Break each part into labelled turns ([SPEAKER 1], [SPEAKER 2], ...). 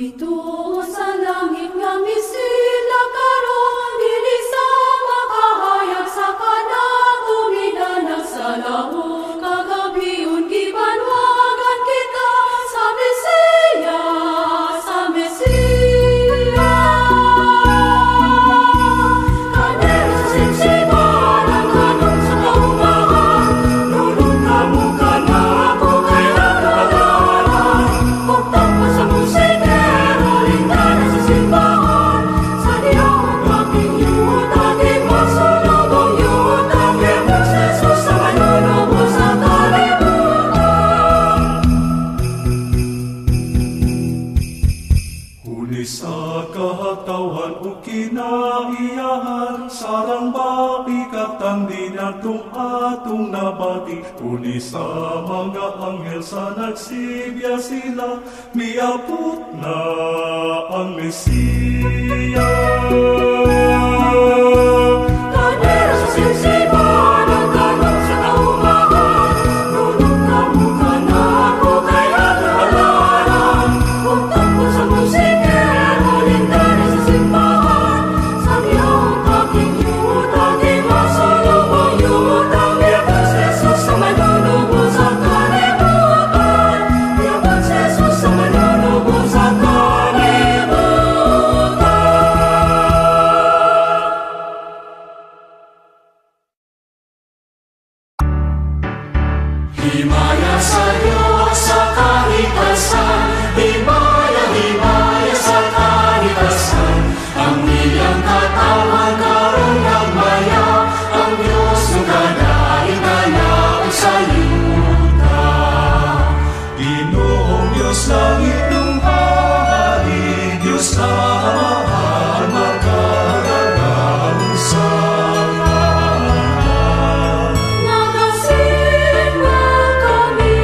[SPEAKER 1] Tumitungo sa langit nga misila karon, dili sa makahayag sa kanang umidanag sa lahong kagabiun gibanwagan kita sa Mesiya, sa Mesiya. Kanero sa simsiman ang kanong sa kaumahan, nulong na mo ka na ako kaya nalaran. Buktak pa sa musikero, lingkara sa simbahan, sa diyong aking yun, aking masulubong yun, aking magsesos sa manunubos sa kalibutan.
[SPEAKER 2] Huli sa kahatawan o kinaiyahan, sarang baikatan din atong atong nabati. Huli sa mga anghel sa nagsibya sila, miabot na ang Mesiya.
[SPEAKER 1] Kanero sa simsiman ang kanong sa kaumahan, nulong na mo ka na ako kaya nalaran. Buktak po sa musikero, lingkara sa simbahan, sa diyong aking yun, aking masulubong yun, aking magsesos sa manunubos sa kalibutan, aking magsesos sa manunubos sa kalibutan.
[SPEAKER 3] Himaya sa Diyos sa kahitasan, himaya, himaya sa kahitasan. Ang iyang katawan karon nagmaya, ang Diyos nagadaig na sa yuta.
[SPEAKER 2] Ginoong Diyos langit ng hari, Diyos na mahal, magkaragang sa kanan.
[SPEAKER 1] Nagasimba kami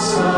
[SPEAKER 3] sa